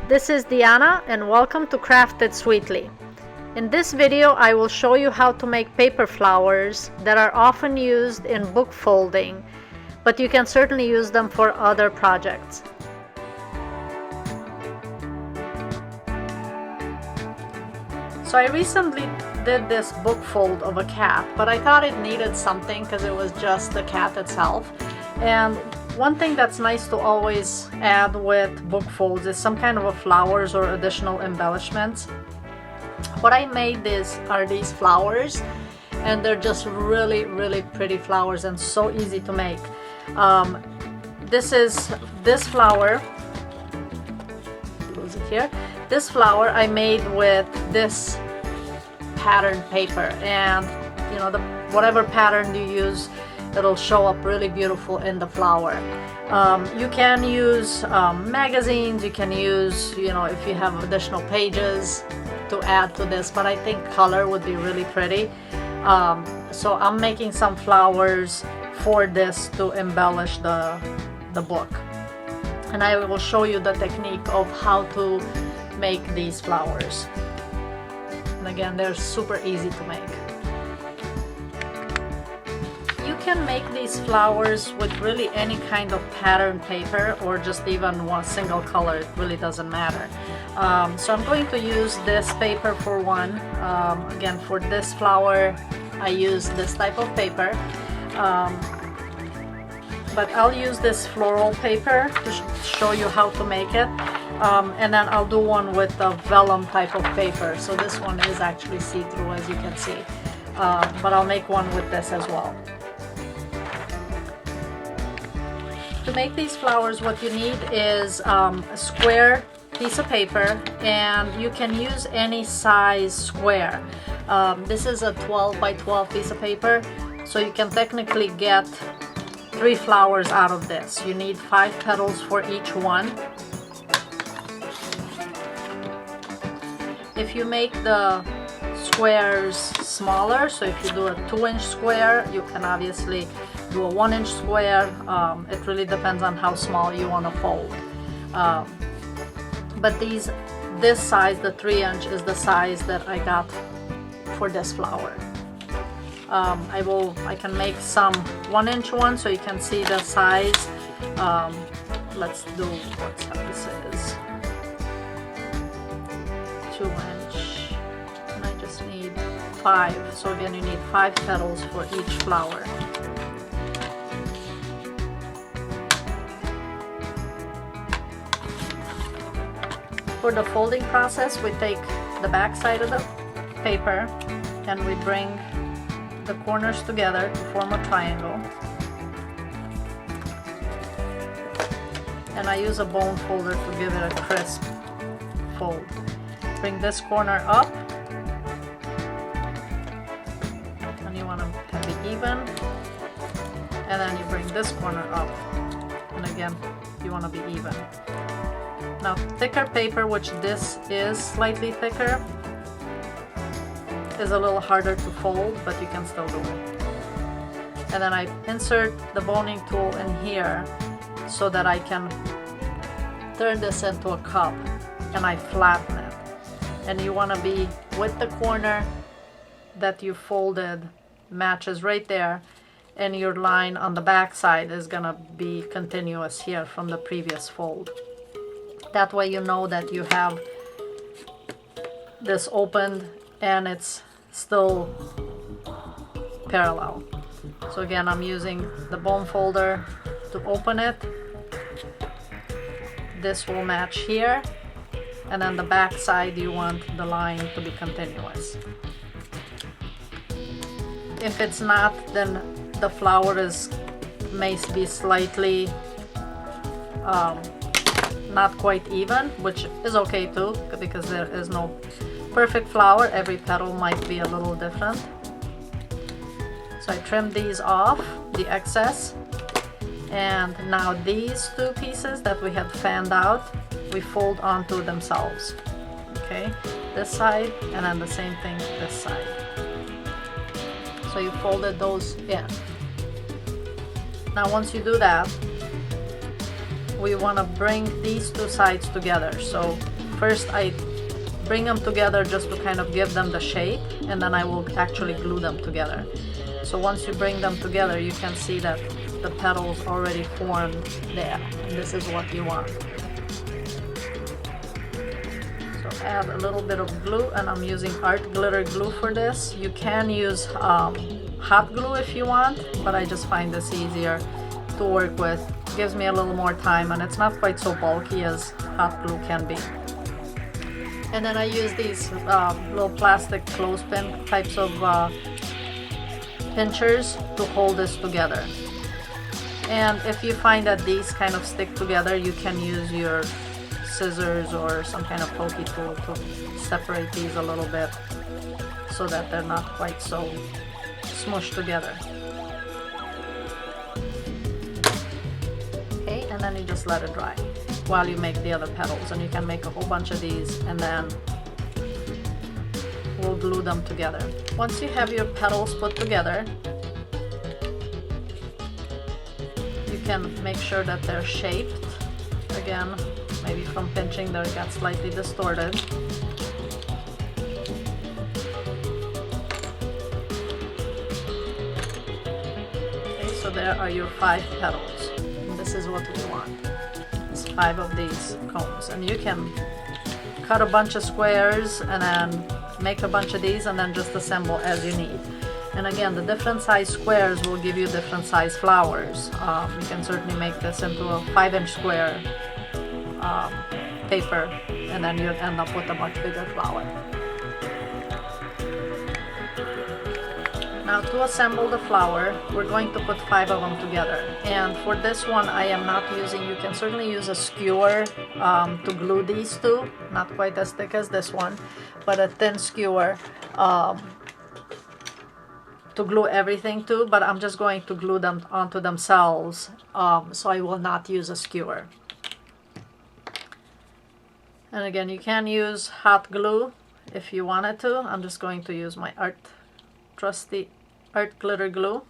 This is Diana and welcome to Crafted Sweetly. In this video I will show you how to make paper flowers that are often used in book folding, but you can certainly use them for other projects. So I recently did this book fold of a cat, but I thought it needed something because it was just the cat itself. And one thing that's nice to always add with book folds is some kind of a flowers or additional embellishments. What I made are these flowers, and they're just really pretty flowers and so easy to make. This flower, close it here. This flower I made with this pattern paper, and you know, whatever pattern you use, it'll show up really beautiful in the flower. You can use magazines, you can use, you know, if you have additional pages to add to this, but I think color would be really pretty. So I'm making some flowers for this to embellish the book, and I will show you the technique of how to make these flowers. And again, they're super easy to make. You can make these flowers with really any kind of pattern paper or just even one single color. It really doesn't matter. So I'm going to use this paper for one. Again, for this flower I use this type of paper, but I'll use this floral paper to show you how to make it. And then I'll do one with the vellum type of paper. So this one is actually see-through, as you can see, but I'll make one with this as well. To make these flowers, what you need is a square piece of paper, and you can use any size square. This is a 12 by 12 piece of paper, so you can technically get 3 flowers out of this. You need 5 petals for each one. If you make the squares smaller, so if you do a 2-inch square, you can obviously do a 1-inch square. It really depends on how small you want to fold. But this size, the 3-inch, is the size that I got for this flower. I can make some 1-inch ones so you can see the size. Let's do what size this is. 2-inch, and I just need 5. So again, you need 5 petals for each flower. For the folding process, we take the back side of the paper and we bring the corners together to form a triangle. And I use a bone folder to give it a crisp fold. Bring this corner up, and you want to have it even, and then you bring this corner up, and again you want to be even. Now, thicker paper, which this is slightly thicker, is a little harder to fold, but you can still do it. And then I insert the boning tool in here so that I can turn this into a cup, and I flatten it. And you want to be with the corner that you folded matches right there, and your line on the back side is gonna be continuous here from the previous fold. That way you know that you have this opened and it's still parallel. So again, I'm using the bone folder to open it. This will match here, and then the back side you want the line to be continuous. If it's not, then the flower may be slightly not quite even, which is okay too, because there is no perfect flower. Every petal might be a little different. So I trim these off, the excess, and now these 2 pieces that we had fanned out, we fold onto themselves. Okay, this side, and then the same thing this side. So you folded those in. Now once you do that, we want to bring these 2 sides together. So first I bring them together just to kind of give them the shape, and then I will actually glue them together. So once you bring them together, you can see that the petals already formed there, and this is what you want. So add a little bit of glue, and I'm using art glitter glue for this. You can use hot glue if you want, but I just find this easier to work with. It gives me a little more time, and it's not quite so bulky as hot glue can be. And then I use these little plastic clothespin types of pinchers to hold this together. And if you find that these kind of stick together, you can use your scissors or some kind of pokey tool to separate these a little bit so that they're not quite so smushed together. Okay, and then you just let it dry while you make the other petals, and you can make a whole bunch of these, and then we'll glue them together. Once you have your petals put together, you can make sure that they're shaped. Again, maybe from pinching they got slightly distorted. Okay, so there are your 5 petals. And this is what we want. 5 of these cones, and you can cut a bunch of squares and then make a bunch of these and then just assemble as you need. And again, the different size squares will give you different size flowers. You can certainly make this into a 5-inch square paper, and then you'll end up with a much bigger flower. Now to assemble the flower, we're going to put 5 of them together. And for this one, I am not using, you can certainly use a skewer to glue these two. Not quite as thick as this one, but a thin skewer to glue everything to. But I'm just going to glue them onto themselves, so I will not use a skewer. And again, you can use hot glue if you wanted to. I'm just going to use my trusty art glitter glue,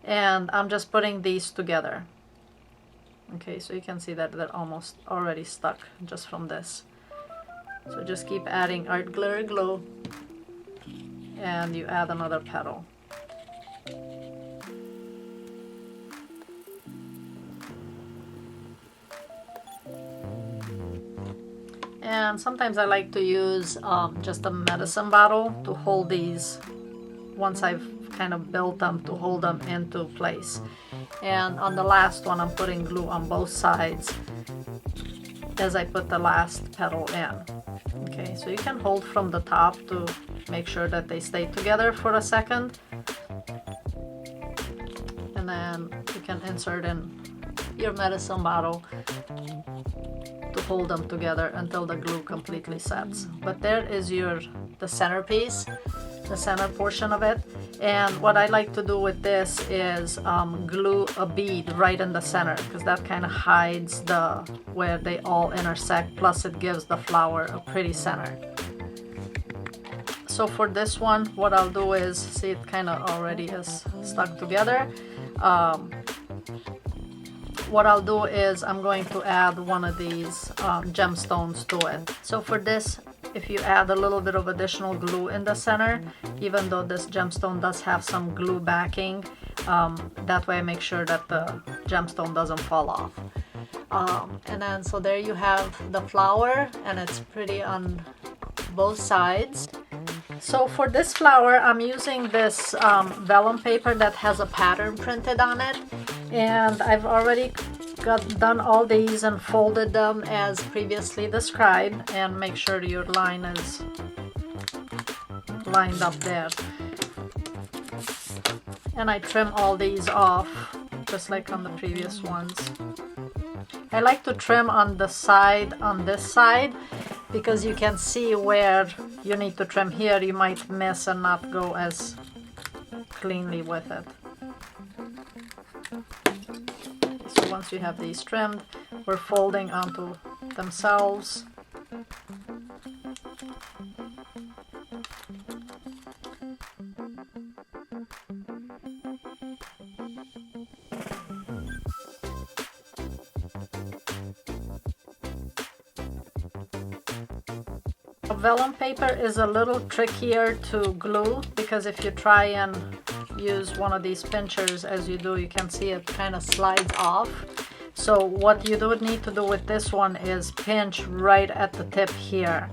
and I'm just putting these together. Okay, so you can see that they're almost already stuck just from this. So just keep adding art glitter glue, and you add another petal. And sometimes I like to use just a medicine bottle to hold these once I've kind of built them, to hold them into place. And on the last one, I'm putting glue on both sides as I put the last petal in. Okay, so you can hold from the top to make sure that they stay together for a second, and then you can insert in your medicine bottle to hold them together until the glue completely sets. But there is the centerpiece, the center portion of it. And what I like to do with this is glue a bead right in the center, because that kind of hides where they all intersect, plus it gives the flower a pretty center. So for this one, what I'll do is, see, it kind of already is stuck together. What I'll do is I'm going to add one of these gemstones to it. So for this, if you add a little bit of additional glue in the center, even though this gemstone does have some glue backing, that way I make sure that the gemstone doesn't fall off. And then, so there you have the flower, and it's pretty on both sides. So for this flower, I'm using this vellum paper that has a pattern printed on it, and I've already done all these and folded them as previously described, and make sure your line is lined up there. And I trim all these off just like on the previous ones. I like to trim on the side, on this side, because you can see where you need to trim. Here you might miss and not go as cleanly with it. So once you have these trimmed, we're folding onto themselves. Vellum paper is a little trickier to glue because if you try and use one of these pinchers, as you do, you can see it kind of slides off. So what you do need to do with this one is pinch right at the tip here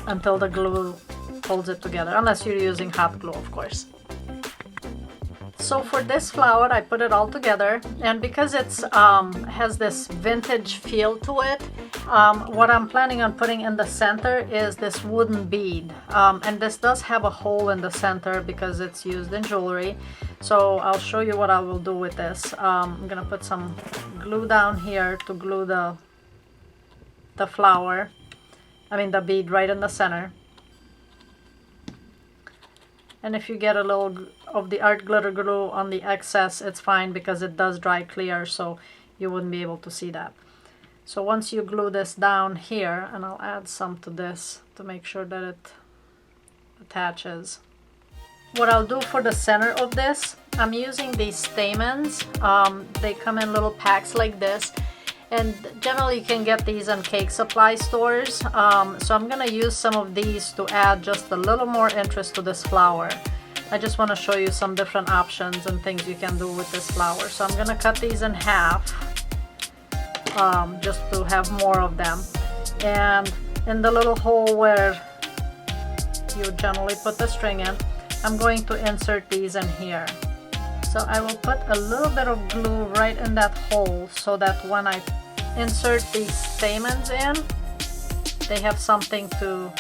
until the glue holds it together, unless you're using hot glue, of course. So for this flower, I put it all together, and because it's has this vintage feel to it, what I'm planning on putting in the center is this wooden bead, and this does have a hole in the center because it's used in jewelry. So I'll show you what I will do with this. I'm gonna put some glue down here to glue the flower, the bead right in the center. And if you get a little of the art glitter glue on the excess, it's fine because it does dry clear, so you wouldn't be able to see that. So once you glue this down here, and I'll add some to this to make sure that it attaches. What I'll do for the center of this, I'm using these stamens. They come in little packs like this, and generally you can get these in cake supply stores. So I'm gonna use some of these to add just a little more interest to this flower. I just want to show you some different options and things you can do with this flower. So I'm gonna cut these in half just to have more of them. And in the little hole where you generally put the string in, I'm going to insert these in here. So I will put a little bit of glue right in that hole so that when I insert these stamens in, they have something to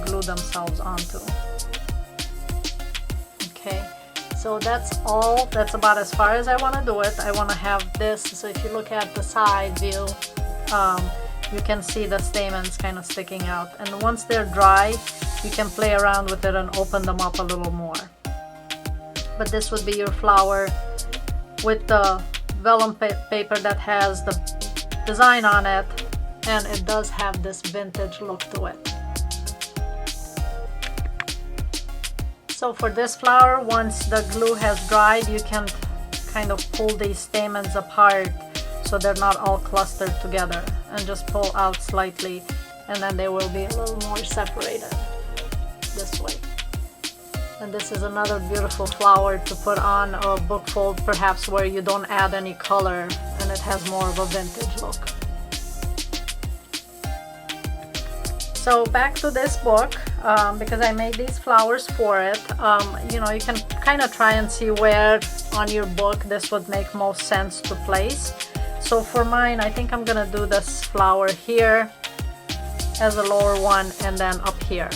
glue themselves onto. Okay, so that's all. That's about as far as I want to do it. I want to have this, so if you look at the side view, you can see the stamens kind of sticking out. And once they're dry, you can play around with it and open them up a little more. But this would be your flower with the vellum paper that has the design on it, and it does have this vintage look to it. So for this flower, once the glue has dried, you can kind of pull these stamens apart so they're not all clustered together, and just pull out slightly, and then they will be a little more separated this way. And this is another beautiful flower to put on a book fold, perhaps where you don't add any color and it has more of a vintage look. So back to this book, because I made these flowers for it, you can kind of try and see where on your book this would make most sense to place. So for mine, I think I'm gonna do this flower here as a lower one, and then up here.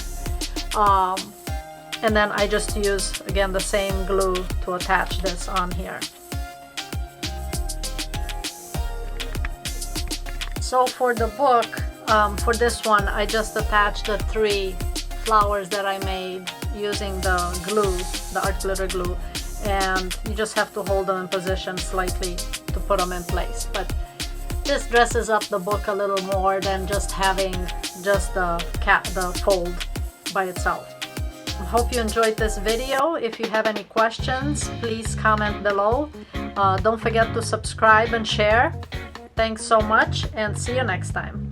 And then I just use, again, the same glue to attach this on here. So for the book, for this one, I just attached the 3 flowers that I made using the glue, the art glitter glue, and you just have to hold them in position slightly to put them in place. But this dresses up the book a little more than just having just the fold by itself. I hope you enjoyed this video. If you have any questions, please comment below. Don't forget to subscribe and share. Thanks so much, and see you next time.